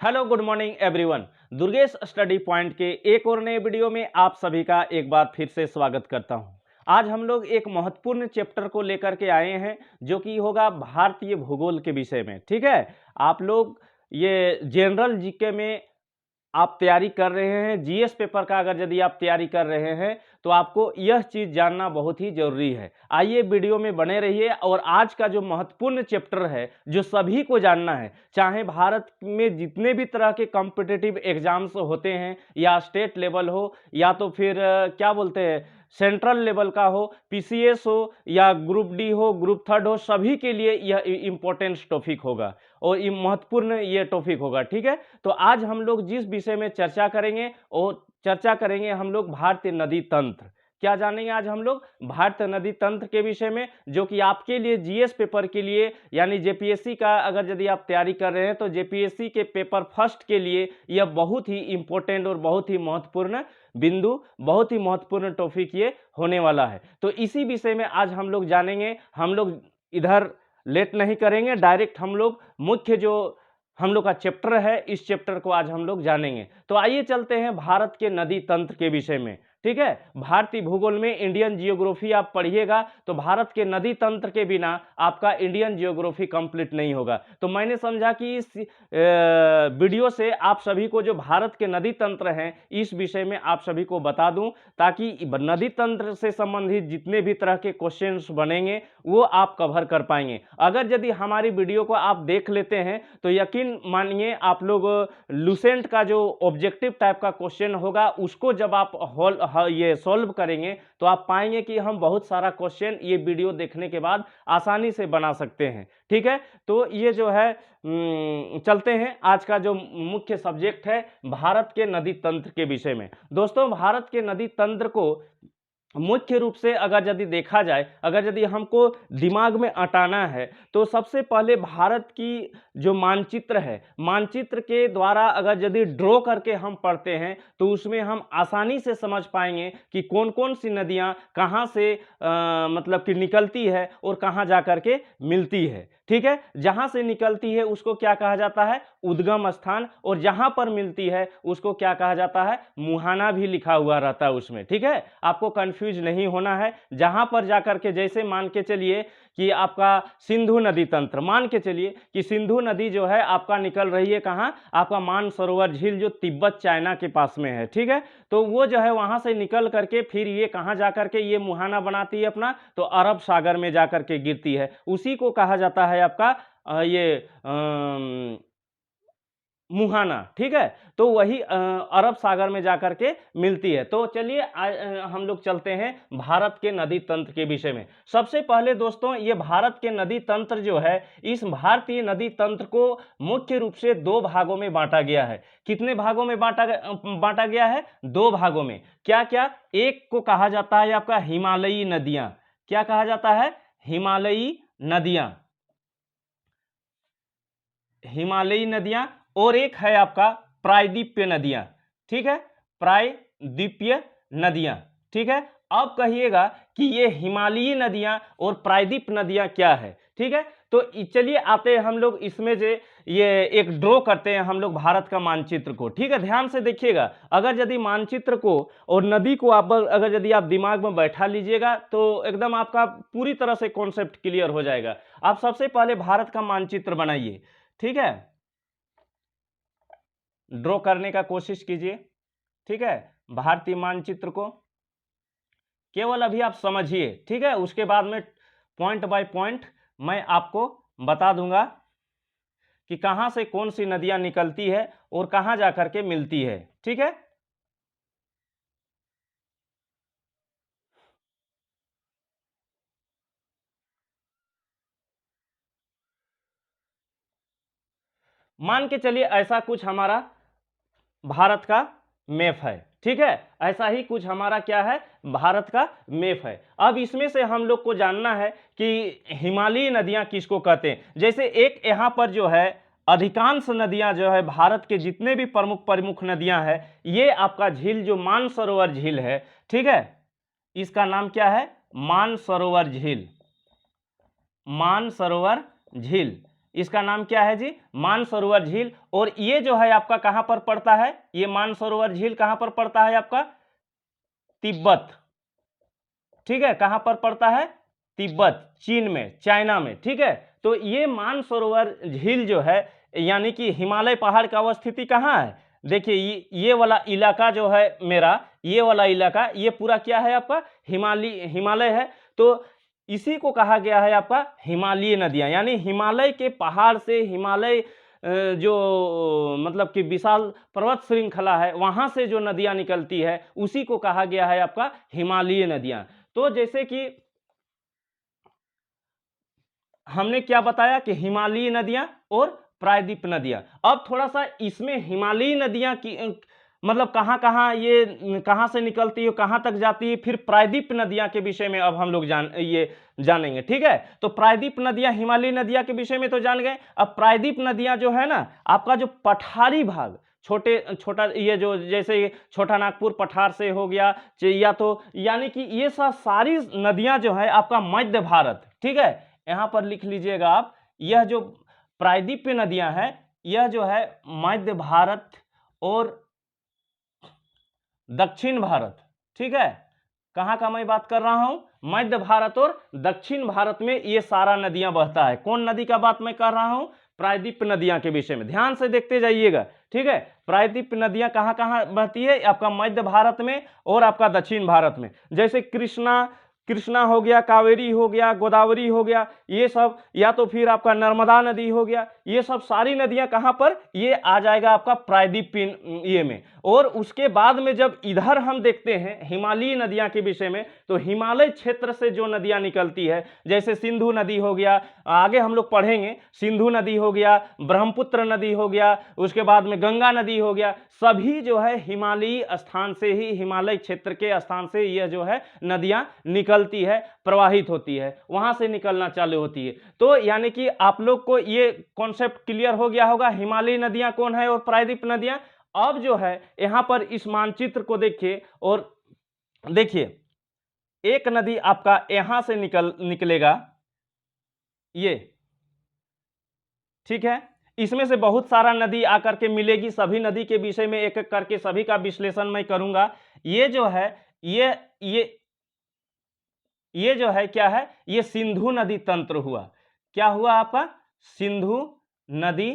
Hello good morning everyone. Durgesh study point के एक और नए वीडियो में आप सभी का एक बार फिर से स्वागत करता हूं। आज हम लोग एक महत्वपूर्ण चैप्टर को लेकर के आए हैं जो कि होगा भारतीय भूगोल के विषय में। ठीक है, आप लोग ये जनरल जीके में आप तैयारी कर रहे हैं, जीएस पेपर का अगर यदि आप तैयारी कर रहे हैं तो आपको यह चीज़ जानना बहुत ही ज़रूरी है। आइए वीडियो में बने रहिए और आज का जो महत्वपूर्ण चैप्टर है जो सभी को जानना है, चाहे भारत में जितने भी तरह के कॉम्पिटिटिव एग्जाम्स होते हैं या स्टेट लेवल हो या तो फिर क्या बोलते हैं सेंट्रल लेवल का हो, पीसीएस हो या ग्रुप डी हो, ग्रुप थर्ड हो, सभी के लिए यह इम्पोर्टेंट टॉपिक होगा और ये महत्वपूर्ण ये टॉपिक होगा। ठीक है, तो आज हम लोग जिस विषय में चर्चा करेंगे और चर्चा करेंगे हम लोग भारतीय नदी तंत्र। क्या जानेंगे आज हम लोग भारतीय नदी तंत्र के विषय में, जो कि आपके लिए जीएस पेपर के लिए यानी जेपीएससी का अगर यदि आप तैयारी कर रहे हैं तो जेपीएससी के पेपर फर्स्ट के लिए यह बहुत ही इंपॉर्टेंट और बहुत ही महत्वपूर्ण बिंदु, बहुत ही महत्वपूर्ण टॉपिक ये होने वाला है। तो इसी विषय में आज हम लोग जानेंगे। हम लोग इधर लेट नहीं करेंगे, डायरेक्ट हम लोग मुख्य जो हम लोग का चैप्टर है इस चैप्टर को आज हम लोग जानेंगे। तो आइए चलते हैं भारत के नदी तंत्र के विषय में। ठीक है, भारतीय भूगोल में इंडियन जियोग्राफी आप पढ़िएगा तो भारत के नदी तंत्र के बिना आपका इंडियन जियोग्राफी कंप्लीट नहीं होगा। तो मैंने समझा कि इस वीडियो से आप सभी को जो भारत के नदी तंत्र हैं इस विषय में आप सभी को बता दूं, ताकि नदी तंत्र से संबंधित जितने भी तरह के क्वेश्चंस बनेंगे वो आप कवर कर पाएंगे। अगर यदि हमारी वीडियो को आप देख लेते हैं तो यकीन मानिए आप लोग लूसेंट का जो ऑब्जेक्टिव टाइप का क्वेश्चन होगा उसको जब आप ये सॉल्व करेंगे तो आप पाएंगे कि हम बहुत सारा क्वेश्चन ये वीडियो देखने के बाद आसानी से बना सकते हैं। ठीक है, तो ये जो है चलते हैं आज का जो मुख्य सब्जेक्ट है भारत के नदी तंत्र के विषय में। दोस्तों, भारत के नदी तंत्र को मुख्य रूप से अगर यदि देखा जाए, अगर यदि हमको दिमाग में अटाना है तो सबसे पहले भारत की जो मानचित्र है, मानचित्र के द्वारा अगर यदि ड्रॉ करके हम पढ़ते हैं तो उसमें हम आसानी से समझ पाएंगे कि कौन कौन सी नदियां कहां से मतलब कि निकलती है और कहां जा कर के मिलती है। ठीक है, जहां से निकलती है उसको क्या कहा जाता है, उद्गम स्थान, और जहां पर मिलती है उसको क्या कहा जाता है, मुहाना भी लिखा हुआ रहता है उसमें। ठीक है, आपको कंफ्यूज नहीं होना है। जहां पर जाकर के जैसे मान के चलिए कि आपका सिंधु नदी तंत्र, मान के चलिए कि सिंधु नदी जो है आपका निकल रही है कहां, आपका मानसरोवर झील जो तिब्बत चाइना के पास में है। ठीक है, तो वो जो है वहां से निकल करके फिर ये कहां जाकर के ये मुहाना बनाती है अपना, तो अरब सागर में जाकर के गिरती है। उसी को कहा जाता है आपका मुहाना। ठीक है, तो वही अरब सागर में जाकर के मिलती है। तो चलिए हम लोग चलते हैं भारत के नदी तंत्र के विषय में। सबसे पहले दोस्तों, ये भारत के नदी तंत्र जो है, इस भारतीय नदी तंत्र को मुख्य रूप से दो भागों में बांटा गया है। कितने भागों में बांटा गया है? दो भागों में। क्या क्या? एक को कहा जाता है आपका हिमालयी नदियां। क्या कहा जाता है? हिमालयी नदियां, हिमालयी नदियां। और एक है आपका प्रायद्वीपीय नदियां। ठीक है, प्रायद्वीपीय नदियां। ठीक है, अब कहिएगा कि ये हिमालयी नदियां और प्रायद्वीप नदियां क्या है। ठीक है, तो चलिए आते हैं हम लोग इसमें से ये एक ड्रॉ करते हैं हम लोग भारत का मानचित्र को। ठीक है, ध्यान से देखिएगा। अगर यदि मानचित्र को और नदी को आप अगर यदि आप दिमाग में बैठा लीजिएगा तो एकदम आपका पूरी तरह से कॉन्सेप्ट क्लियर हो जाएगा। आप सबसे पहले भारत का मानचित्र बनाइए। ठीक है, ड्रॉ करने का कोशिश कीजिए। ठीक है, भारतीय मानचित्र को केवल अभी आप समझिए। ठीक है, उसके बाद में पॉइंट बाय पॉइंट मैं आपको बता दूंगा कि कहां से कौन सी नदियां निकलती है और कहां जाकर के मिलती है। ठीक है, मान के चलिए ऐसा कुछ हमारा भारत का मैप है। ठीक है, ऐसा ही कुछ हमारा क्या है, भारत का मैप है। अब इसमें से हम लोग को जानना है कि हिमालयी नदियां किसको कहते हैं। जैसे एक यहां पर जो है अधिकांश नदियां जो है भारत के जितने भी प्रमुख प्रमुख नदियां हैं, ये आपका झील जो मानसरोवर झील है, ठीक है, इसका नाम क्या है, मानसरोवर झील। मानसरोवर झील, इसका नाम क्या है जी, मानसरोवर झील। और ये जो है आपका कहां पर पड़ता है, ये मानसरोवर झील कहां पर पड़ता है आपका, तिब्बत, ठीक है, कहां पर पड़ता है, तिब्बत, चीन में, चाइना में, ठीक है। तो ये मानसरोवर झील जो है यानी कि हिमालय पहाड़ का अवस्थिति कहाँ है, देखिए ये वाला इलाका जो है मेरा, ये वाला इलाका, ये पूरा क्या है आपका, हिमालय है। तो इसी को कहा गया है आपका हिमालयी नदियां, यानी हिमालय के पहाड़ से, हिमालय जो मतलब कि विशाल पर्वत श्रृंखला है वहां से जो नदियां निकलती है उसी को कहा गया है आपका हिमालयी नदियां। तो जैसे कि हमने क्या बताया कि हिमालयी नदियां और प्रायद्वीप नदियां। अब थोड़ा सा इसमें हिमालयी नदियां की मतलब कहां से निकलती है, कहां तक जाती है, फिर प्रायद्वीप नदियां के विषय में अब हम लोग जानेंगे, ठीक है। तो प्रायद्वीप नदियां, हिमालयी नदियां के विषय में तो जान गए। अब प्रायद्वीप नदियां जो है ना, आपका जो पठारी भाग, छोटा ये जो जैसे छोटा नागपुर पठार से हो गया, या तो यानी कि ये सारी नदियां जो है आपका मध्य भारत, ठीक है, यहां पर लिख लीजिएगा आप, यह जो प्रायद्वीप नदियां हैं यह जो है मध्य भारत और दक्षिण भारत, ठीक है, कहां का मैं बात कर रहा हूं, मध्य भारत और दक्षिण भारत में ये सारा नदियां बहता है। कौन नदी का बात मैं कर रहा हूं, प्रायद्वीप नदियां के विषय में ध्यान से देखते जाइएगा, ठीक है। प्रायद्वीप नदियां कहां कहां बहती है, आपका मध्य भारत में और आपका दक्षिण भारत में। जैसे कृष्णा हो गया, कावेरी हो गया, गोदावरी हो गया, ये सब, या तो फिर आपका नर्मदा नदी हो गया, ये सब सारी नदियां कहां पर, ये आ जाएगा आपका प्रायद्वीप ये में। और उसके बाद में जब इधर हम देखते हैं हिमालयी नदियां के विषय में, तो हिमालय क्षेत्र से जो नदियां निकलती है, जैसे सिंधु नदी हो गया, आगे हम लोग पढ़ेंगे, सिंधु नदी हो गया, ब्रह्मपुत्र नदी हो गया, उसके बाद में गंगा नदी हो गया, सभी जो है हिमालयी स्थान से ही, हिमालय क्षेत्र के स्थान से यह जो है नदियां निकलती है, प्रवाहित होती है, वहां से निकलना चालू होती है। तो यानी कि आप लोग को ये कॉन्सेप्ट क्लियर हो गया होगा, हिमालयी नदियां कौन है और प्रायद्वीप नदियां। अब जो है यहां पर इस मानचित्र को देखिए और देखिए, एक नदी आपका यहां से निकलेगा, ये, ठीक है, इसमें से बहुत सारा नदी आकर के मिलेगी, सभी नदी के विषय में एक एक करके सभी का विश्लेषण मैं करूंगा। ये जो है ये जो है क्या है, ये सिंधु नदी तंत्र हुआ, क्या हुआ आपका, सिंधु नदी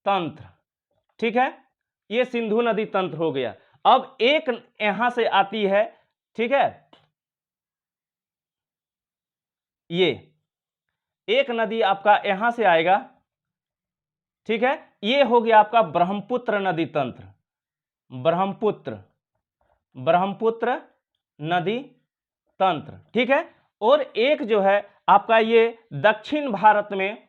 तंत्र, ठीक है, ये सिंधु नदी तंत्र हो गया। अब एक यहां से आती है, ठीक है, ये एक नदी आपका यहां से आएगा, ठीक है, ये हो गया आपका ब्रह्मपुत्र नदी तंत्र, ब्रह्मपुत्र नदी तंत्र, ठीक है। और एक जो है आपका ये दक्षिण भारत में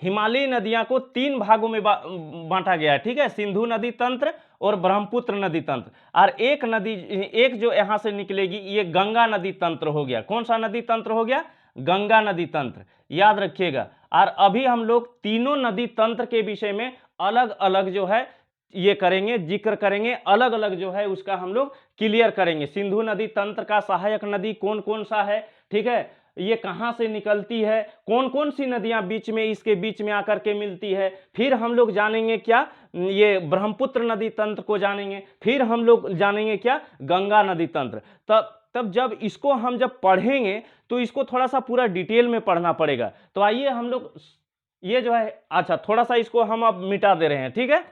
हिमालयी नदियां को 3 भागों में बांटा गया है, ठीक है, सिंधु नदी तंत्र और ब्रह्मपुत्र नदी तंत्र। और एक जो यहां से निकलेगी ये गंगा नदी तंत्र हो गया। कौन सा नदी तंत्र हो गया, गंगा नदी तंत्र, याद रखिएगा। और अभी हम लोग तीनों नदी तंत्र के विषय में अलग अलग जो है ये करेंगे, जिक्र करेंगे, अलग अलग जो है उसका हम लोग क्लियर करेंगे। सिंधु नदी तंत्र का सहायक नदी कौन कौन सा है, ठीक है, ये कहां से निकलती है, कौन कौन सी नदियां बीच में, इसके बीच में आकर के मिलती है। फिर हम लोग जानेंगे क्या, ये ब्रह्मपुत्र नदी तंत्र को जानेंगे। फिर हम लोग जानेंगे क्या, गंगा नदी तंत्र। तब जब इसको हम जब पढ़ेंगे तो इसको थोड़ा सा पूरा डिटेल में पढ़ना पड़ेगा। तो आइए हम लोग ये जो है, अच्छा थोड़ा सा इसको हम अब मिटा दे रहे हैं, ठीक है।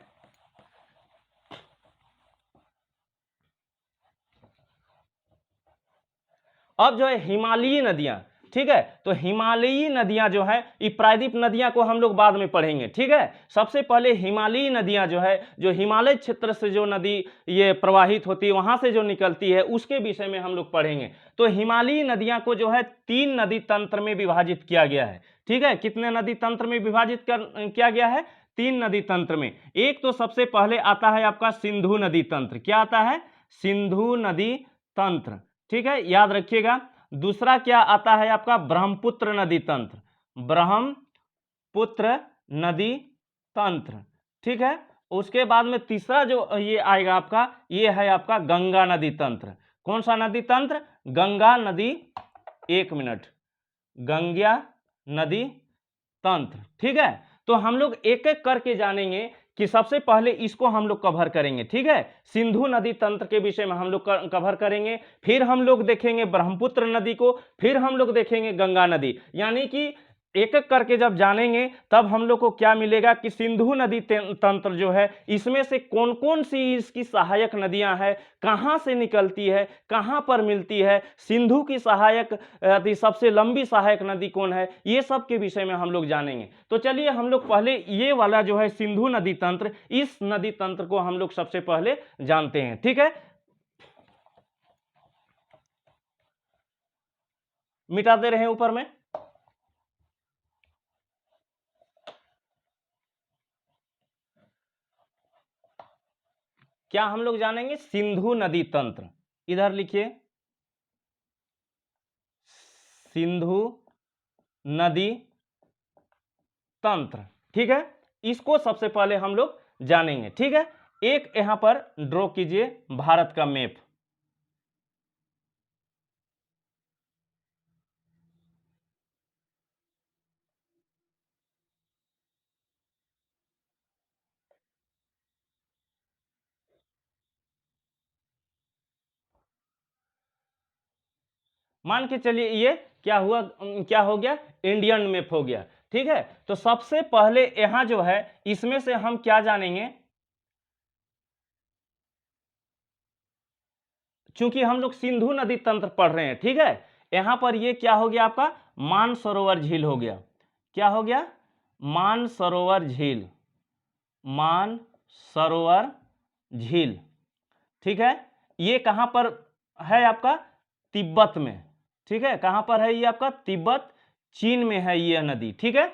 अब जो है हिमालयी नदियां, ठीक है, तो हिमालयी नदियां जो है, ये प्रायद्वीप नदियां को हम लोग बाद में पढ़ेंगे, ठीक है। सबसे पहले हिमालयी नदियां जो है, जो हिमालय क्षेत्र से जो नदी ये प्रवाहित होती है, वहां से जो निकलती है, उसके विषय में हम लोग पढ़ेंगे। तो हिमालयी नदियां को जो है 3 नदी तंत्र में विभाजित किया गया है, ठीक है। कितने नदी तंत्र में विभाजित किया गया है, 3 नदी तंत्र में। एक तो सबसे पहले आता है आपका सिंधु नदी तंत्र, क्या आता है, सिंधु नदी तंत्र, ठीक है, याद रखिएगा। दूसरा क्या आता है आपका, ब्रह्मपुत्र नदी तंत्र, ब्रह्मपुत्र नदी तंत्र, ठीक है। उसके बाद में तीसरा जो ये आएगा आपका, ये है आपका गंगा नदी तंत्र। कौन सा नदी तंत्र, गंगा नदी, एक मिनट, गंगा नदी तंत्र। ठीक है, तो हम लोग एक एक करके जानेंगे कि सबसे पहले इसको हम लोग कवर करेंगे। ठीक है, सिंधु नदी तंत्र के विषय में हम लोग कवर करेंगे, फिर हम लोग देखेंगे ब्रह्मपुत्र नदी को, फिर हम लोग देखेंगे गंगा नदी। यानी कि एक एक करके जब जानेंगे तब हम लोग को क्या मिलेगा कि सिंधु नदी तंत्र जो है इसमें से कौन कौन सी इसकी सहायक नदियां हैं, कहां से निकलती है, कहां पर मिलती है, सिंधु की सहायक सबसे लंबी सहायक नदी कौन है, ये सब के विषय में हम लोग जानेंगे। तो चलिए हम लोग पहले ये वाला जो है सिंधु नदी तंत्र, इस नदी तंत्र को हम लोग सबसे पहले जानते हैं। ठीक है, मिटाते रहे ऊपर में। क्या हम लोग जानेंगे? सिंधु नदी तंत्र। इधर लिखिए, सिंधु नदी तंत्र। ठीक है, इसको सबसे पहले हम लोग जानेंगे। ठीक है, एक यहां पर ड्रॉ कीजिए भारत का मैप। मान के चलिए ये क्या हुआ, क्या हो गया, इंडियन मैप हो गया। ठीक है, तो सबसे पहले यहां जो है इसमें से हम क्या जानेंगे, चूंकि हम लोग सिंधु नदी तंत्र पढ़ रहे हैं। ठीक है, यहां पर ये क्या हो गया आपका, मानसरोवर झील हो गया। क्या हो गया? मानसरोवर झील, मानसरोवर झील। ठीक है, ये कहां पर है आपका, तिब्बत में। ठीक है, कहां पर है ये आपका, तिब्बत चीन में है ये नदी। ठीक है,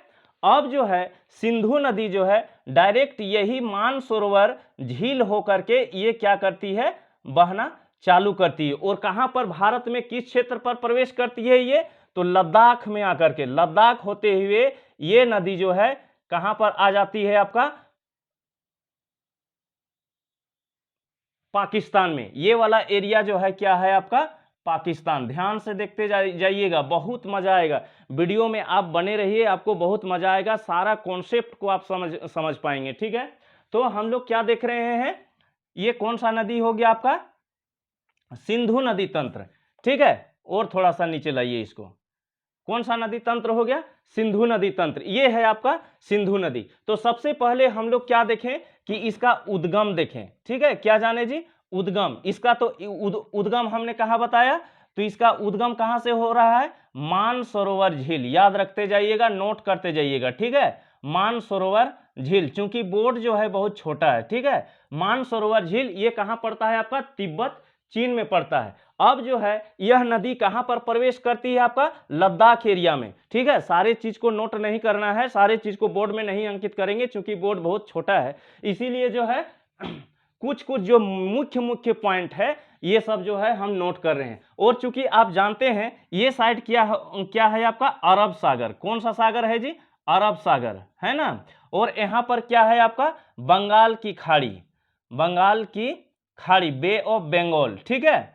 अब जो है सिंधु नदी जो है डायरेक्ट यही मानसरोवर झील होकर के ये क्या करती है, बहना चालू करती है। और कहां पर भारत में किस क्षेत्र पर प्रवेश करती है ये, तो लद्दाख में आकर के, लद्दाख होते हुए ये नदी जो है कहां पर आ जाती है आपका, पाकिस्तान में। ये वाला एरिया जो है क्या है आपका, पाकिस्तान। ध्यान से देखते जाइएगा, बहुत मजा आएगा वीडियो में, आप बने रहिए, आपको बहुत मजा आएगा, सारा कॉन्सेप्ट को आप समझ पाएंगे। ठीक है, तो हम लोग क्या देख रहे हैं, ये कौन सा नदी हो गया आपका, सिंधु नदी तंत्र। ठीक है, और थोड़ा सा नीचे लाइए इसको, कौन सा नदी तंत्र हो गया, सिंधु नदी तंत्र। ये है आपका सिंधु नदी। तो सबसे पहले हम लोग क्या देखें कि इसका उद्गम देखें। ठीक है, क्या जाने जी, उद्गम। इसका तो उद्गम हमने कहा बताया, तो इसका उद्गम कहां से हो रहा है, मानसरोवर झील। याद रखते जाइएगा, नोट करते जाइएगा। ठीक है, मानसरोवर झील, चूंकि बोर्ड जो है बहुत छोटा है। ठीक है, मानसरोवर झील ये कहां पड़ता है आपका, तिब्बत चीन में पड़ता है। अब जो है यह नदी कहां पर प्रवेश करती है आपका, लद्दाख एरिया में। ठीक है, सारे चीज को नोट नहीं करना है, सारे चीज को बोर्ड में नहीं अंकित करेंगे क्योंकि बोर्ड बहुत छोटा है, इसीलिए जो है कुछ कुछ जो मुख्य मुख्य पॉइंट है ये सब जो है हम नोट कर रहे हैं। और चूंकि आप जानते हैं ये साइड क्या है आपका, अरब सागर। कौन सा सागर है जी, अरब सागर है ना। और यहां पर क्या है आपका, बंगाल की खाड़ी, बंगाल की खाड़ी, बे ऑफ बंगाल। ठीक है,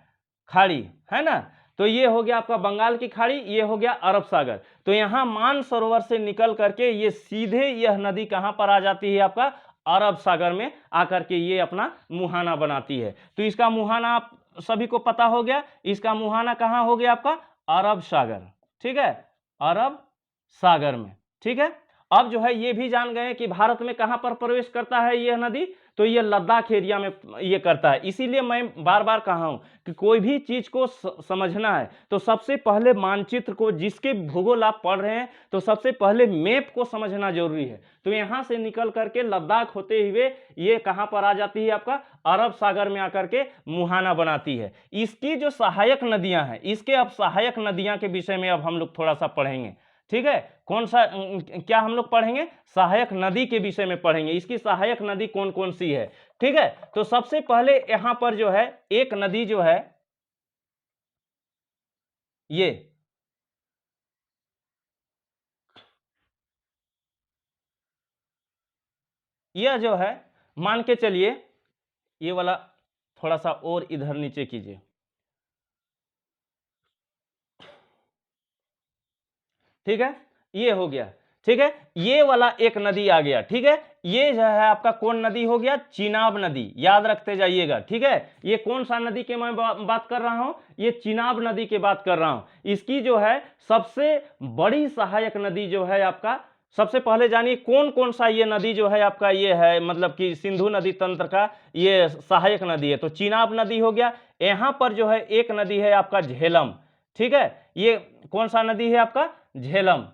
खाड़ी है ना। तो ये हो गया आपका बंगाल की खाड़ी, ये हो गया अरब सागर। तो यहां मानसरोवर से निकल करके ये सीधे यह नदी कहां पर आ जाती है आपका, अरब सागर में आकर के ये अपना मुहाना बनाती है। तो इसका मुहाना आप सभी को पता हो गया, इसका मुहाना कहां हो गया आपका, अरब सागर। ठीक है, अरब सागर में। ठीक है, अब जो है ये भी जान गए कि भारत में कहां पर प्रवेश करता है यह नदी, तो ये लद्दाख एरिया में ये करता है। इसीलिए मैं बार बार कहा हूं कि कोई भी चीज को समझना है तो सबसे पहले मानचित्र को, जिसके भूगोल आप पढ़ रहे हैं, तो सबसे पहले मैप को समझना जरूरी है। तो यहां से निकल करके लद्दाख होते हुए ये कहां पर आ जाती है आपका, अरब सागर में आकर के मुहाना बनाती है। इसकी जो सहायक नदियां हैं, इसके अब सहायक नदियां के विषय में अब हम लोग थोड़ा सा पढ़ेंगे। ठीक है, कौन सा क्या हम लोग पढ़ेंगे, सहायक नदी के विषय में पढ़ेंगे, इसकी सहायक नदी कौन कौन सी है। ठीक है, तो सबसे पहले यहां पर जो है एक नदी जो है ये यह जो है, मान के चलिए ये वाला थोड़ा सा और इधर नीचे कीजिए। ठीक है, ये हो गया, ठीक है। ये वाला एक नदी आ गया, ठीक है। ये जो है आपका कौन नदी हो गया? चिनाब नदी, याद रखते जाइएगा, ठीक है। ये कौन सा नदी के मैं बात कर रहा हूं? ये चिनाब नदी की बात कर रहा हूं। इसकी जो है सबसे बड़ी सहायक नदी जो है आपका, सबसे पहले जानिए कौन कौन सा ये नदी जो है आपका ये है, मतलब कि सिंधु नदी तंत्र का ये सहायक नदी है। तो चिनाब नदी हो गया। यहां पर जो है एक नदी है आपका झेलम, ठीक है। ये कौन सा नदी है आपका? झेलम।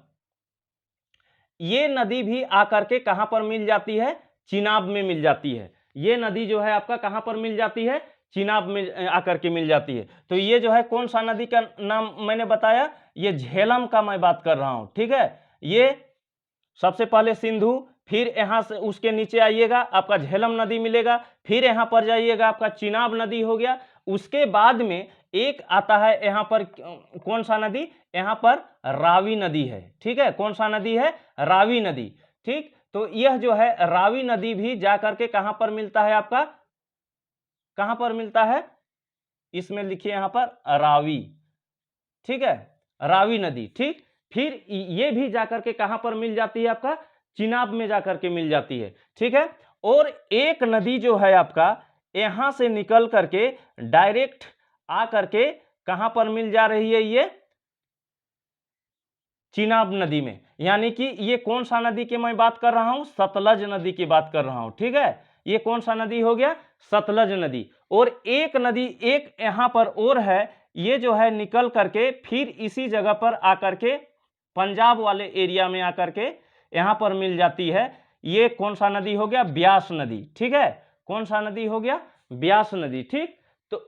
ये नदी भी आकर के कहां पर मिल जाती है? चिनाब में मिल जाती है। ये नदी जो है आपका कहां पर मिल जाती है? चिनाब में आकर के मिल जाती है। तो ये जो है कौन सा नदी का नाम मैंने बताया? ये झेलम का मैं बात कर रहा हूं, ठीक है। ये सबसे पहले सिंधु, फिर यहां से उसके नीचे आइएगा आपका झेलम नदी मिलेगा, फिर यहां पर जाइएगा आपका चिनाब नदी हो गया। उसके बाद में एक आता है यहां पर कौन सा नदी? यहां पर रावी नदी है, ठीक है। कौन सा नदी है? रावी नदी, ठीक। तो यह जो है रावी नदी भी जाकर के कहां पर मिलता है आपका? कहां पर मिलता है? इसमें लिखिए यहां पर रावी, ठीक है, रावी नदी, ठीक। फिर ये भी जाकर के कहां पर मिल जाती है आपका? चिनाब में जाकर के मिल जाती है, ठीक है। और एक नदी जो है आपका यहां से निकल करके डायरेक्ट आ करके कहां पर मिल जा रही है? ये चिनाब नदी में। यानी कि ये कौन सा नदी की मैं बात कर रहा हूं? सतलज नदी की बात कर रहा हूं, ठीक है। ये कौन सा नदी हो गया? सतलज नदी। और एक नदी एक यहां पर और है, ये जो है निकल करके फिर इसी जगह पर आकर के पंजाब वाले एरिया में आकर के यहां पर मिल जाती है। ये कौन सा नदी हो गया? ब्यास नदी, ठीक है। कौन सा नदी हो गया? ब्यास नदी, ठीक। तो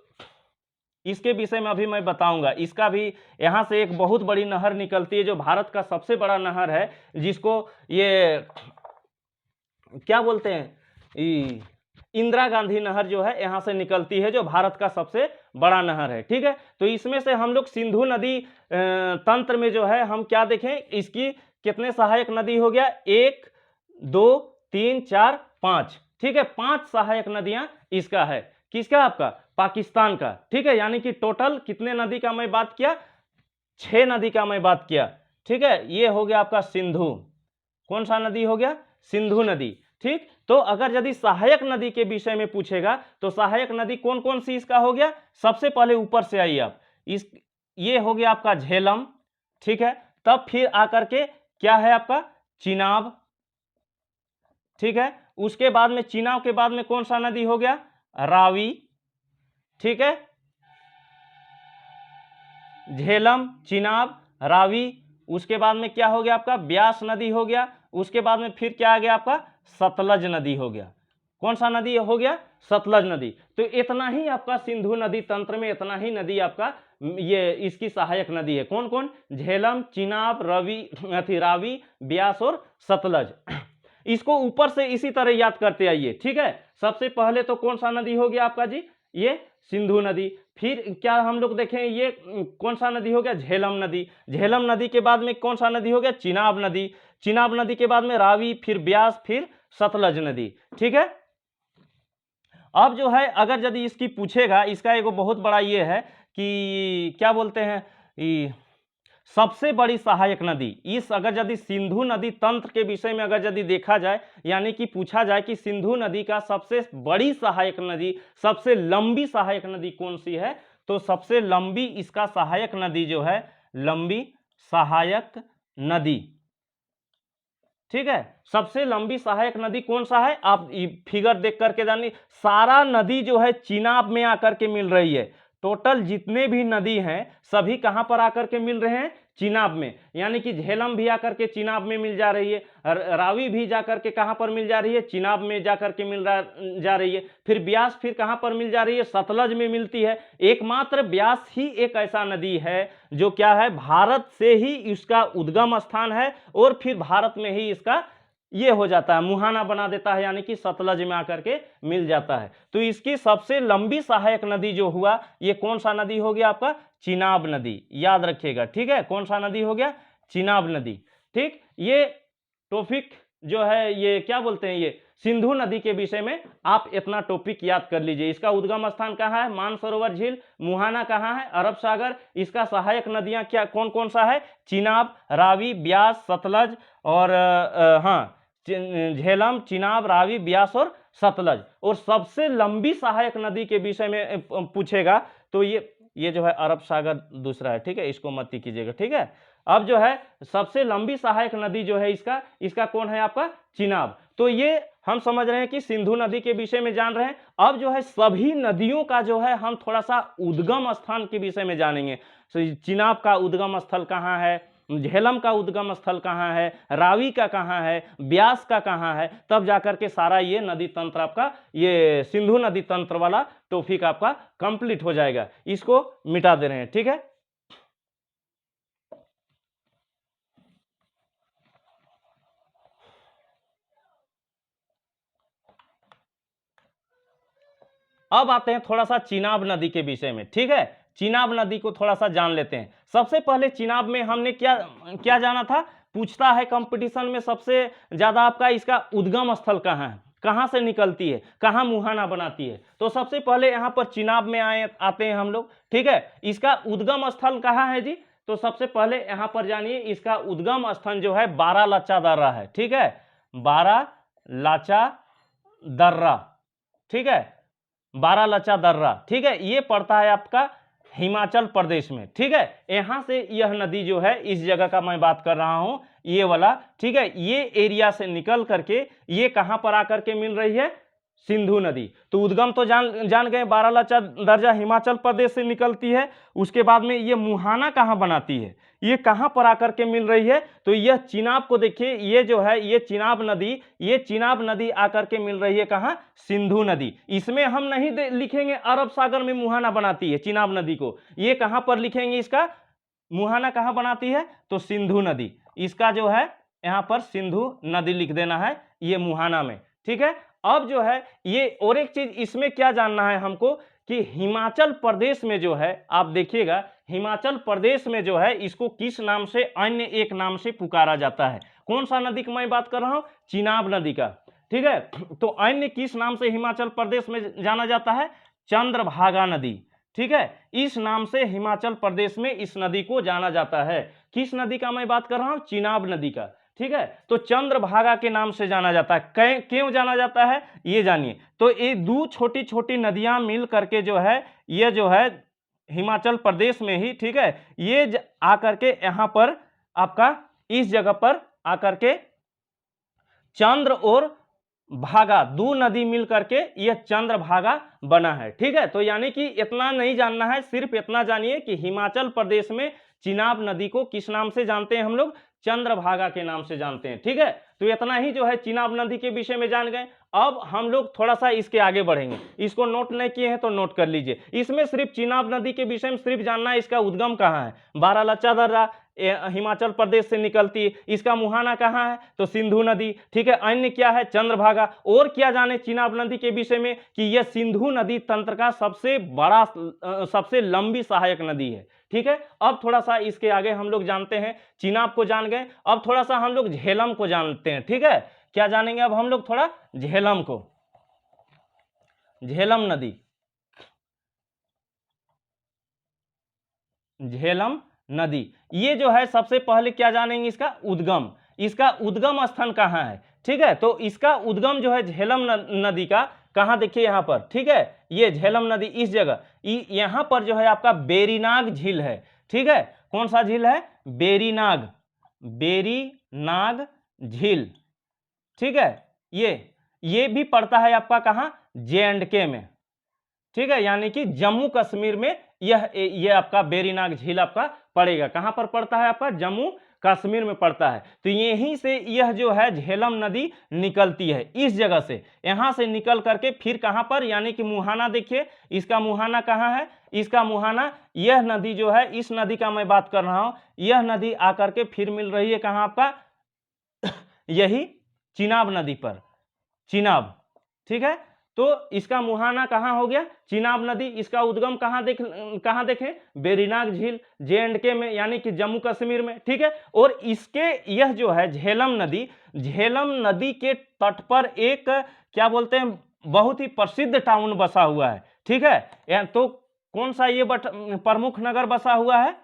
इसके विषय में अभी मैं बताऊंगा। इसका भी यहां से एक बहुत बड़ी नहर निकलती है जो भारत का सबसे बड़ा नहर है, जिसको ये क्या बोलते हैं? इंदिरा गांधी नहर जो है यहां से निकलती है, जो भारत का सबसे बड़ा नहर है, ठीक है। तो इसमें से हम लोग सिंधु नदी तंत्र में जो है हम क्या देखें? इसकी कितने सहायक नदी हो गया? 1 2 3 4 5, ठीक है। 5 सहायक नदियां इसका है। किसका? आपका पाकिस्तान का, ठीक है। यानी कि टोटल कितने नदी का मैं बात किया? 6 नदी का मैं बात किया, ठीक है। ये हो गया आपका सिंधु। कौन सा नदी हो गया? सिंधु नदी, ठीक। तो अगर यदि सहायक नदी के विषय में पूछेगा तो सहायक नदी कौन कौन सी इसका हो गया? सबसे पहले ऊपर से आइए आप, इस ये हो गया आपका झेलम, ठीक है। तब फिर आकर के क्या है आपका? चिनाब, ठीक है। उसके बाद में चिनाब के बाद में कौन सा नदी हो गया? रावी, ठीक है। झेलम, चिनाब, रावी। उसके बाद में क्या हो गया आपका? ब्यास नदी हो गया। उसके बाद में फिर क्या आ गया आपका? सतलज नदी हो गया। कौन सा नदी हो गया? सतलज नदी। तो इतना ही आपका सिंधु नदी तंत्र में इतना ही नदी आपका ये इसकी सहायक नदी है। कौन कौन? झेलम, चिनाब, रावी, ब्यास और सतलज। इसको ऊपर से इसी तरह याद करते आइए, ठीक है। सबसे पहले तो कौन सा नदी हो गया आपका जी? ये सिंधु नदी। फिर क्या हम लोग देखें? ये कौन सा नदी हो गया? झेलम नदी। झेलम नदी के बाद में कौन सा नदी हो गया? चिनाब नदी। चिनाब नदी के बाद में रावी, फिर ब्यास, फिर सतलज नदी, ठीक है। अब जो है अगर यदि इसकी पूछेगा, इसका एगो बहुत बड़ा ये है कि क्या बोलते हैं, सबसे बड़ी सहायक नदी। इस अगर यदि सिंधु नदी तंत्र के विषय में अगर यदि देखा जाए, यानी कि पूछा जाए कि सिंधु नदी का सबसे बड़ी सहायक नदी, सबसे लंबी सहायक नदी कौन सी है, तो सबसे लंबी इसका सहायक नदी जो है, लंबी सहायक नदी, ठीक है। सबसे लंबी सहायक नदी कौन सा है? आप फिगर देख करके जानिए। सारा नदी जो है चिनाब में आकर के मिल रही है। टोटल जितने भी नदी हैं सभी कहां पर आकर के मिल रहे हैं? चिनाब में। यानी कि झेलम भी आकर के चिनाब में मिल जा रही है, रावी भी जाकर के कहां पर मिल जा रही है? चिनाब में जाकर के जा रही है। फिर ब्यास फिर कहां पर मिल जा रही है? सतलज में मिलती है। एकमात्र ब्यास ही एक ऐसा नदी है जो क्या है? भारत से ही इसका उद्गम स्थान है और फिर भारत में ही इसका ये हो जाता है, मुहाना बना देता है, यानी कि सतलज में आकर के मिल जाता है। तो इसकी सबसे लंबी सहायक नदी जो हुआ, ये कौन सा नदी हो गया आपका? चिनाब नदी, याद रखिएगा, ठीक है। कौन सा नदी हो गया? चिनाब नदी, ठीक। ये टॉपिक जो है ये क्या बोलते हैं, ये सिंधु नदी के विषय में आप इतना टॉपिक याद कर लीजिए। इसका उद्गम स्थान कहाँ है, मानसरोवर झील। मुहाना कहाँ है, अरब सागर। इसका सहायक नदियां क्या कौन कौन सा है, चिनाब, रावी, ब्यास, सतलज और हाँ झेलम, चिनाब, रावी, ब्यास और सतलज। और सबसे लंबी सहायक नदी के विषय में पूछेगा तो ये जो है अरब सागर दूसरा है, ठीक है, इसको मत कीजिएगा, ठीक है। अब जो है सबसे लंबी सहायक नदी जो है इसका कौन है, आपका चिनाब। तो ये हम समझ रहे हैं कि सिंधु नदी के विषय में जान रहे हैं। अब जो है सभी नदियों का जो है हम थोड़ा सा उद्गम स्थान के विषय में जानेंगे। चिनाब का उद्गम स्थल कहाँ है, झेलम का उद्गम स्थल कहाँ है, रावी का कहाँ है, ब्यास का कहाँ है, तब जाकर के सारा ये नदी तंत्र आपका, ये सिंधु नदी तंत्र वाला टॉपिक आपका कंप्लीट हो जाएगा। इसको मिटा दे रहे हैं, ठीक है। अब आते हैं थोड़ा सा चिनाब नदी के विषय में, ठीक है। चिनाब नदी को थोड़ा सा जान लेते हैं। सबसे पहले चिनाब में हमने क्या क्या जाना था, पूछता है कंपटीशन में सबसे ज्यादा आपका इसका उद्गम स्थल कहाँ है, कहाँ से निकलती है, कहाँ मुहाना बनाती है। तो सबसे पहले यहाँ पर चिनाब में आते हैं हम लोग, ठीक है। इसका उद्गम स्थल कहाँ है जी, तो सबसे पहले यहाँ पर जानिए इसका उद्गम स्थल जो है बारालाचा दर्रा है, ठीक है, बारालाचा दर्रा, ठीक है, बारालाचा दर्रा, ठीक है। ये पड़ता है आपका हिमाचल प्रदेश में, ठीक है। यहां से यह नदी जो है, इस जगह का मैं बात कर रहा हूं, ये वाला, ठीक है, ये एरिया से निकल करके ये कहां पर आकर के मिल रही है, सिंधु नदी। तो उद्गम तो जान गए, बारालाचा दर्रा हिमाचल प्रदेश से निकलती है। उसके बाद में ये मुहाना कहां बनाती है, ये कहां पर आकर के मिल रही है, तो यह चिनाब को देखिए, ये जो है ये चिनाब नदी आकर के मिल रही है कहां, सिंधु नदी। इसमें हम नहीं लिखेंगे अरब सागर में मुहाना बनाती है चिनाब नदी को, ये कहां पर लिखेंगे, इसका मुहाना कहां बनाती है, तो सिंधु नदी। इसका जो है यहां पर सिंधु नदी लिख देना है, ये मुहाना में, ठीक है। अब जो है ये और एक चीज इसमें क्या जानना है हमको कि हिमाचल प्रदेश में जो है, आप देखिएगा हिमाचल प्रदेश में जो है इसको किस नाम से, अन्य एक नाम से पुकारा जाता है। कौन सा नदी की मैं बात कर रहा हूं, चिनाब नदी का, ठीक है। तो अन्य किस नाम से हिमाचल प्रदेश में जाना जाता है, चंद्रभागा नदी, ठीक है। इस नाम से हिमाचल प्रदेश में इस नदी को जाना जाता है। किस नदी का मैं बात कर रहा हूं, चिनाब नदी का, ठीक है। तो चंद्रभागा के नाम से जाना जाता है। क्यों जाना जाता है ये जानिए। तो ये दो छोटी छोटी नदियां मिल करके जो है, ये जो है हिमाचल प्रदेश में ही, ठीक है, ये आकर के यहां पर आपका इस जगह पर आकर के चंद्र और भागा, दो नदी मिल करके यह चंद्रभागा बना है, ठीक है। तो यानी कि इतना नहीं जानना है, सिर्फ इतना जानिए कि हिमाचल प्रदेश में चिनाब नदी को किस नाम से जानते हैं हम लोग, चंद्रभागा के नाम से जानते हैं, ठीक है। तो इतना ही जो है चिनाब नदी के विषय में जान गए। अब हम लोग थोड़ा सा इसके आगे बढ़ेंगे, इसको नोट नहीं किए हैं तो नोट कर लीजिए। इसमें सिर्फ चिनाब नदी के विषय में सिर्फ जानना है इसका उद्गम कहाँ है, बारालाचा दर्रा हिमाचल प्रदेश से निकलती है। इसका मुहाना कहाँ है, तो सिंधु नदी, ठीक है। अन्य क्या है, चंद्रभागा। और क्या जाने चिनाब नदी के विषय में कि यह सिंधु नदी तंत्र का सबसे बड़ा सबसे लंबी सहायक नदी है, ठीक है। अब थोड़ा सा इसके आगे हम लोग जानते हैं, चिनाब को जान गए, अब थोड़ा सा हम लोग झेलम को जानते हैं, ठीक है। क्या जानेंगे अब हम लोग, थोड़ा झेलम को, झेलम नदी, झेलम नदी। ये जो है सबसे पहले क्या जानेंगे, इसका उद्गम स्थान कहाँ है, ठीक है। तो इसका उद्गम जो है झेलम नदी का कहाँ, देखिए यहां पर, ठीक है, ये झेलम नदी इस जगह, यहां पर जो है आपका बेरीनाग झील है, ठीक है। कौन सा झील है, बेरीनाग झील, ठीक है। ये भी पड़ता है आपका कहां, J&K में, ठीक है, यानी कि जम्मू कश्मीर में यह आपका बेरीनाग झील आपका पड़ेगा। कहां पर पड़ता है आपका, जम्मू कश्मीर में पड़ता है। तो यहीं से यह जो है झेलम नदी निकलती है, इस जगह से, यहां से निकल करके फिर कहां पर, यानी कि मुहाना, देखिए इसका मुहाना कहां है, इसका मुहाना, यह नदी जो है, इस नदी का मैं बात कर रहा हूं, यह नदी आकर के फिर मिल रही है कहां आपका, यही चिनाब नदी पर, चिनाब, ठीक है। तो इसका मुहाना कहाँ हो गया, चिनाब नदी। इसका उद्गम कहाँ देखें, वेरीनाग झील J&K में, यानी कि जम्मू कश्मीर में, ठीक है। और इसके यह जो है झेलम नदी के तट पर एक क्या बोलते हैं बहुत ही प्रसिद्ध टाउन बसा हुआ है, ठीक है। तो कौन सा ये प्रमुख नगर बसा हुआ है,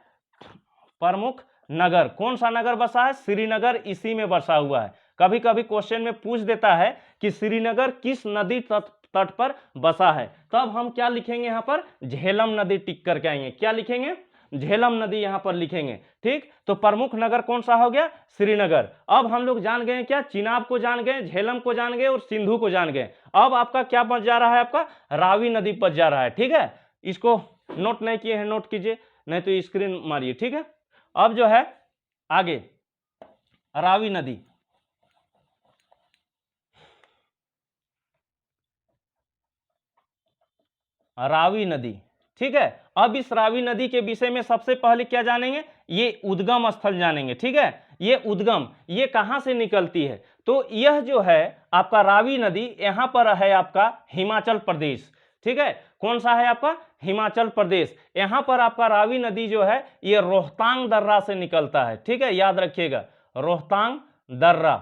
प्रमुख नगर, कौन सा नगर बसा है, श्रीनगर इसी में बसा हुआ है। कभी कभी क्वेश्चन में पूछ देता है कि श्रीनगर किस नदी तट पर बसा है, तब हम क्या लिखेंगे यहाँ पर, झेलम नदी टिक करके आएंगे। क्या लिखेंगे, झेलम नदी यहाँ पर लिखेंगे, ठीक। तो प्रमुख नगर कौन सा हो गया, श्रीनगर। अब हम लोग जान गए क्या, चिनाब को जान गए, झेलम को जान गए और सिंधु को जान गए। अब आपका क्या बच जा रहा है, आपका रावी नदी बच जा रहा है, ठीक है। इसको नोट नहीं किए हैं, नोट कीजिए, नहीं तो स्क्रीन मारिए, ठीक है। अब जो है आगे रावी नदी, रावी नदी, ठीक है। अब इस रावी नदी के विषय में सबसे पहले क्या जानेंगे, ये उद्गम स्थल जानेंगे, ठीक है। ये उद्गम, ये कहां से निकलती है, तो यह जो है आपका रावी नदी यहां पर है आपका हिमाचल प्रदेश, ठीक है। कौन सा है आपका, हिमाचल प्रदेश। यहां पर आपका रावी नदी जो है ये रोहतांग दर्रा से निकलता है, ठीक है, याद रखिएगा, रोहतांग दर्रा,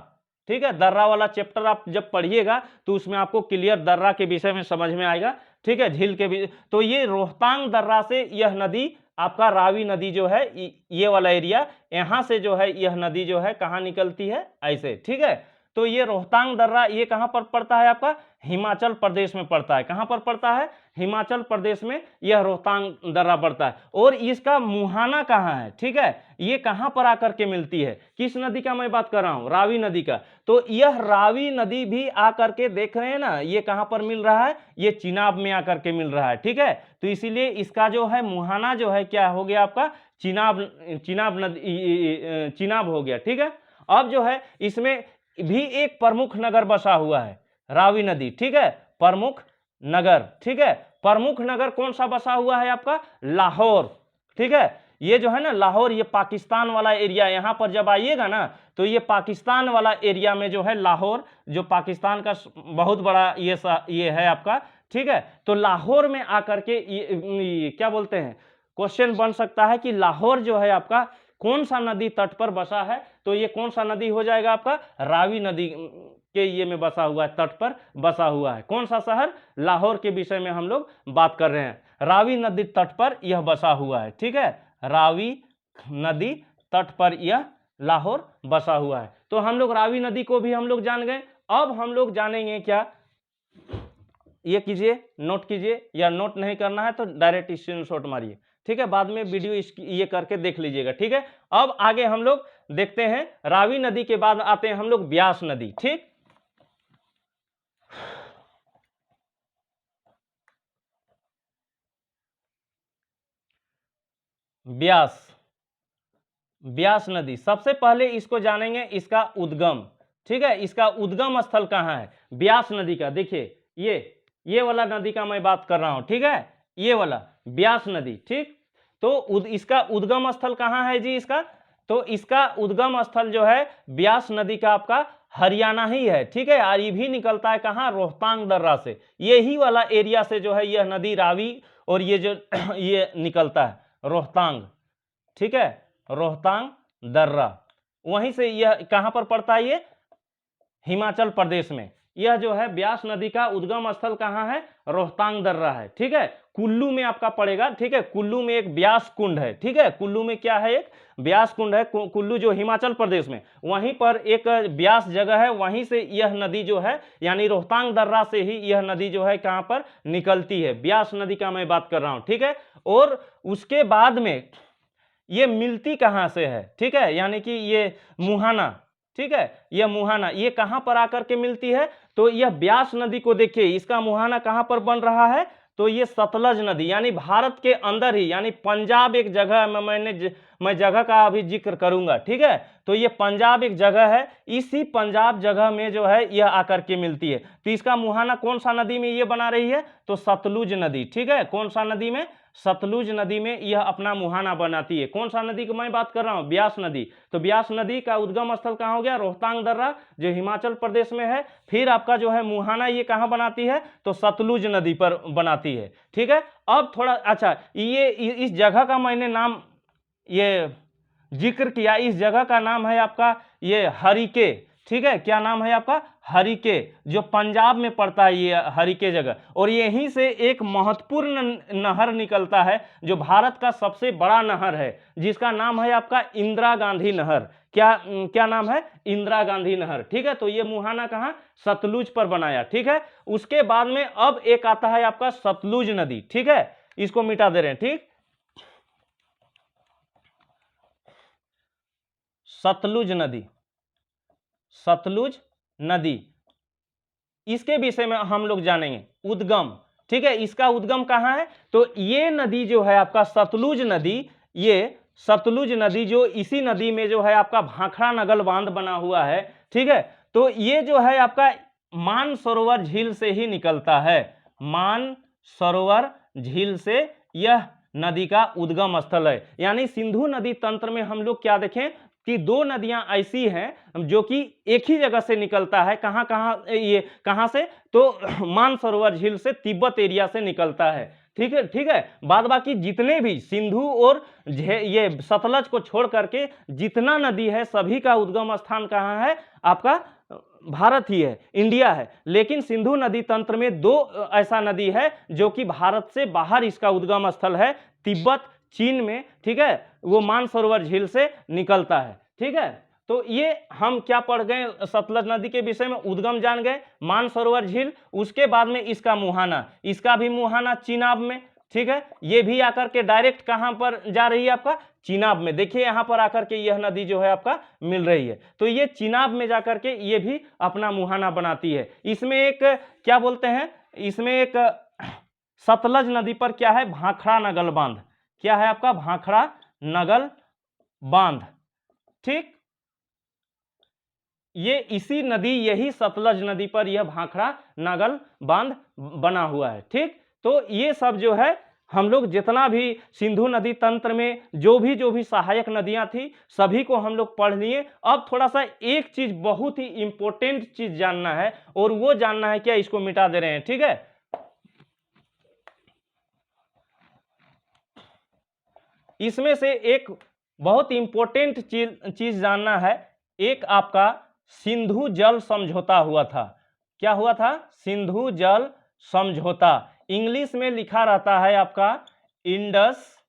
ठीक है। दर्रा वाला चैप्टर आप जब पढ़िएगा तो उसमें आपको क्लियर दर्रा के विषय में समझ में आएगा, ठीक है, झील के भी। तो ये रोहतांग दर्रा से यह नदी आपका रावी नदी जो है ये वाला एरिया, यहां से जो है यह नदी जो है कहां निकलती है, ऐसे, ठीक है। तो ये रोहतांग दर्रा ये कहां पर पड़ता है, आपका हिमाचल प्रदेश में पड़ता है। कहां पर पड़ता है, हिमाचल प्रदेश में यह रोहतांग दर्रा पड़ता है। और इसका मुहाना कहां है, ठीक है, ये कहां पर आकर के मिलती है, किस नदी का मैं बात कर रहा हूं, रावी नदी का। तो यह रावी नदी भी आकर के देख रहे हैं ना, ये कहां पर मिल रहा है, ये चिनाब में आकर के मिल रहा है, ठीक है। तो इसीलिए इसका जो है मुहाना जो है क्या हो गया आपका, चिनाब नदी, चिनाब हो गया, ठीक है। अब जो है इसमें भी एक प्रमुख नगर बसा हुआ है, रावी नदी, ठीक है, प्रमुख नगर, ठीक है। प्रमुख नगर कौन सा बसा हुआ है आपका, लाहौर, ठीक है। ये जो है ना लाहौर, ये पाकिस्तान वाला एरिया, यहां पर जब आइएगा ना तो ये पाकिस्तान वाला एरिया में जो है लाहौर, जो पाकिस्तान का बहुत बड़ा ये है आपका, ठीक है। तो लाहौर में आकर के ये क्या बोलते हैं, क्वेश्चन बन सकता है कि लाहौर जो है आपका कौन सा नदी तट पर बसा है, तो ये कौन सा नदी हो जाएगा आपका, रावी नदी के ये में बसा हुआ है, तट पर बसा हुआ है। कौन सा शहर, लाहौर के विषय में हम लोग बात कर रहे हैं। रावी नदी तट पर यह बसा हुआ है, ठीक है, रावी नदी तट पर यह लाहौर बसा हुआ है। तो हम लोग रावी नदी को भी हम लोग जान गए। अब हम लोग जानेंगे क्या, ये कीजिए, नोट कीजिए, या नोट नहीं करना है तो डायरेक्ट स्क्रीनशॉट मारिए, ठीक है, बाद में वीडियो ये करके देख लीजिएगा, ठीक है। अब आगे हम लोग देखते हैं, रावी नदी के बाद आते हैं हम लोग ब्यास नदी, ठीक। ब्यास नदी, सबसे पहले इसको जानेंगे, इसका उद्गम, ठीक है, इसका उद्गम स्थल कहां है ब्यास नदी का। देखिए ये वाला नदी का मैं बात कर रहा हूं, ठीक है, ये वाला ब्यास नदी, ठीक। तो इसका उद्गम स्थल कहां है जी, इसका, तो इसका उद्गम स्थल जो है ब्यास नदी का आपका हरियाणा ही है, ठीक है। और ये भी निकलता है कहां, रोहतांग दर्रा से, यही वाला एरिया से जो है यह नदी रावी और ये जो ये निकलता है रोहतांग, ठीक है, रोहतांग दर्रा, वहीं से यह कहां पर पड़ता है, ये हिमाचल प्रदेश में। यह जो है ब्यास नदी का उद्गम स्थल कहां है, रोहतांग दर्रा है, ठीक है। कुल्लू में आपका पड़ेगा, ठीक है, कुल्लू में एक ब्यास कुंड है, ठीक है, कुल्लू में क्या है, एक ब्यास कुंड है, कुल्लू जो हिमाचल प्रदेश में, वहीं पर एक ब्यास जगह है, वहीं से यह नदी जो है, यानी रोहतांग दर्रा से ही यह नदी जो है कहां पर निकलती है, ब्यास नदी का मैं बात कर रहा हूं, ठीक है। और उसके बाद में ये मिलती कहां से है, ठीक है, यानी कि ये मुहाना, ठीक है, यह मुहाना ये कहां पर आकर के मिलती है, तो यह ब्यास नदी को देखिए, इसका मुहाना कहां पर बन रहा है, तो ये सतलज नदी, यानी भारत के अंदर ही, यानी पंजाब एक जगह में, मैं जगह का अभी जिक्र करूंगा, ठीक है। तो ये पंजाब एक जगह है, इसी पंजाब जगह में जो है यह आकर के मिलती है। तो इसका मुहाना कौन सा नदी में ये बना रही है, तो सतलुज नदी, ठीक है, कौन सा नदी में, सतलुज नदी में यह अपना मुहाना बनाती है। कौन सा नदी की मैं बात कर रहा हूँ? ब्यास नदी। तो ब्यास नदी का उद्गम स्थल कहाँ हो गया? रोहतांग दर्रा जो हिमाचल प्रदेश में है। फिर आपका जो है मुहाना ये कहाँ बनाती है? तो सतलुज नदी पर बनाती है। ठीक है, अब थोड़ा अच्छा, ये इस जगह का मैंने नाम ये जिक्र किया, इस जगह का नाम है आपका ये हरिके। ठीक है, क्या नाम है आपका? हरिके, जो पंजाब में पड़ता है ये हरिके जगह। और यहीं से एक महत्वपूर्ण नहर निकलता है जो भारत का सबसे बड़ा नहर है, जिसका नाम है आपका इंदिरा गांधी नहर। क्या नाम है? इंदिरा गांधी नहर। ठीक है, तो ये मुहाना कहाँ? सतलुज पर बनाया। ठीक है, उसके बाद में अब एक आता है आपका सतलुज नदी। ठीक है, इसको मिटा दे रहे हैं। ठीक, सतलुज नदी, सतलुज नदी, इसके विषय में हम लोग जानेंगे। उद्गम, ठीक है, इसका उद्गम कहाँ है? तो ये नदी जो है आपका सतलुज नदी, ये सतलुज नदी जो इसी नदी में जो है आपका भाखड़ा नगल बांध बना हुआ है। ठीक है, तो ये जो है आपका मानसरोवर झील से ही निकलता है। मानसरोवर झील से यह नदी का उद्गम स्थल है। यानी सिंधु नदी तंत्र में हम लोग क्या देखें कि दो नदियां ऐसी हैं जो कि एक ही जगह से निकलता है। कहां कहां? ये कहां से? तो मानसरोवर झील से, तिब्बत एरिया से निकलता है। ठीक है, ठीक है, बाद बाकी जितने भी सिंधु और ये सतलज को छोड़ करके जितना नदी है सभी का उद्गम स्थान कहाँ है? आपका भारत ही है, इंडिया है। लेकिन सिंधु नदी तंत्र में दो ऐसा नदी है जो कि भारत से बाहर इसका उद्गम स्थल है, तिब्बत चीन में। ठीक है, वो मानसरोवर झील से निकलता है। ठीक है, तो ये हम क्या पढ़ गए? सतलज नदी के विषय में उद्गम जान गए, मानसरोवर झील। उसके बाद में इसका मुहाना, इसका भी मुहाना चिनाब में। ठीक है, ये भी आकर के डायरेक्ट कहां पर जा रही है? आपका चिनाब में। देखिए यहां पर आकर के यह नदी जो है आपका मिल रही है, तो ये चिनाब में जाकर के ये भी अपना मुहाना बनाती है। इसमें एक क्या बोलते हैं, इसमें एक सतलज नदी पर क्या है? भाखड़ा नगल बांध। क्या है आपका? भाखड़ा नगल बांध। ठीक, ये इसी नदी, यही सतलज नदी पर यह भाखड़ा नगल बांध बना हुआ है। ठीक, तो ये सब जो है हम लोग जितना भी सिंधु नदी तंत्र में जो भी सहायक नदियां थी सभी को हम लोग पढ़ लिए। अब थोड़ा सा एक चीज, बहुत ही इंपॉर्टेंट चीज जानना है, और वो जानना है क्या? इसको मिटा दे रहे हैं। ठीक है, इसमें से एक बहुत इंपॉर्टेंट चीज जानना है। एक आपका सिंधु जल समझौता हुआ था। क्या हुआ था? सिंधु जल समझौता। इंग्लिश में लिखा रहता है आपका इंडस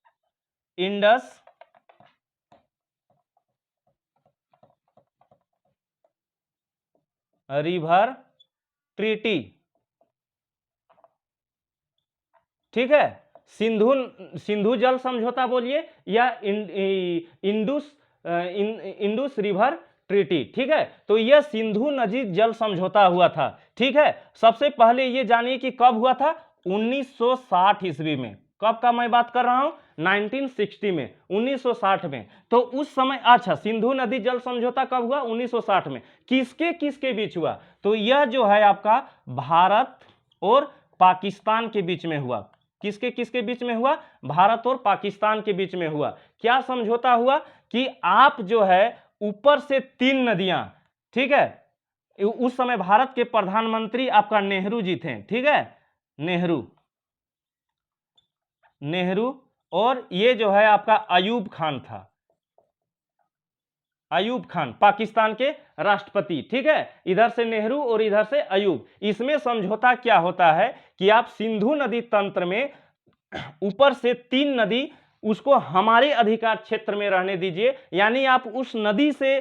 रिवर ट्रीटी। ठीक है, सिंधु जल समझौता बोलिए या इंडस रिवर ट्रीटी। ठीक है, तो यह सिंधु नदी जल समझौता हुआ था। ठीक है, सबसे पहले ये जानिए कि कब हुआ था? 1960 ईस्वी में। कब का मैं बात कर रहा हूं? 1960 में, 1960 में। तो उस समय, अच्छा, सिंधु नदी जल समझौता कब हुआ? 1960 में। किसके किसके बीच हुआ? तो यह जो है आपका भारत और पाकिस्तान के बीच में हुआ। किसके किसके बीच में हुआ? भारत और पाकिस्तान के बीच में हुआ। क्या समझौता हुआ? कि आप जो है ऊपर से 3 नदियां, ठीक है, उस समय भारत के प्रधानमंत्री आपका नेहरू जी थे। ठीक है, नेहरू, और ये जो है आपका अयूब खान था। अयूब खान पाकिस्तान के राष्ट्रपति। ठीक है, इधर से नेहरू और इधर से अयूब। इसमें समझौता क्या होता है कि आप सिंधु नदी तंत्र में ऊपर से 3 नदी, उसको हमारे अधिकार क्षेत्र में रहने दीजिए। यानी आप उस नदी से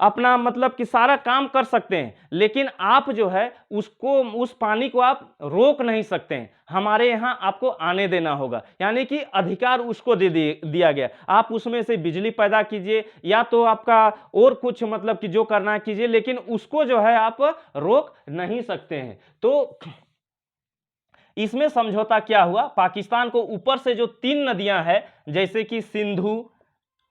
अपना मतलब कि सारा काम कर सकते हैं, लेकिन आप जो है उसको, उस पानी को आप रोक नहीं सकते हैं। हमारे यहाँ आपको आने देना होगा। यानी कि अधिकार उसको दे दिया गया। आप उसमें से बिजली पैदा कीजिए या तो आपका और कुछ मतलब कि जो करना है कीजिए, लेकिन उसको जो है आप रोक नहीं सकते हैं। तो इसमें समझौता क्या हुआ? पाकिस्तान को ऊपर से जो 3 नदियां हैं, जैसे कि सिंधु,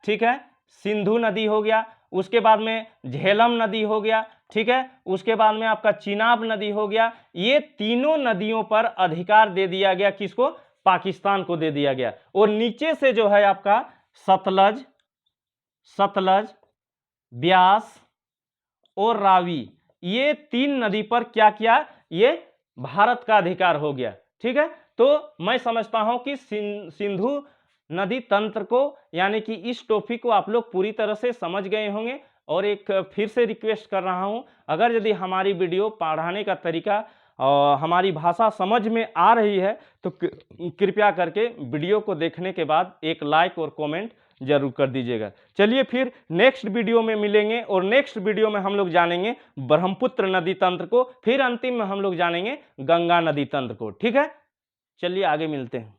ठीक है, सिंधु नदी हो गया, उसके बाद में झेलम नदी हो गया, ठीक है, उसके बाद में आपका चिनाब नदी हो गया। ये तीनों नदियों पर अधिकार दे दिया गया। किसको? पाकिस्तान को दे दिया गया। और नीचे से जो है आपका सतलज, ब्यास और रावी, ये 3 नदी पर क्या किया, ये भारत का अधिकार हो गया। ठीक है, तो मैं समझता हूं कि सिंधु नदी तंत्र को यानी कि इस टॉपिक को आप लोग पूरी तरह से समझ गए होंगे। और एक फिर से रिक्वेस्ट कर रहा हूं, अगर यदि हमारी वीडियो पढ़ाने का तरीका और हमारी भाषा समझ में आ रही है तो कृपया करके वीडियो को देखने के बाद एक लाइक और कमेंट जरूर कर दीजिएगा। चलिए फिर नेक्स्ट वीडियो में मिलेंगे और नेक्स्ट वीडियो में हम लोग जानेंगे ब्रह्मपुत्र नदी तंत्र को, फिर अंतिम में हम लोग जानेंगे गंगा नदी तंत्र को। ठीक है, चलिए आगे मिलते हैं।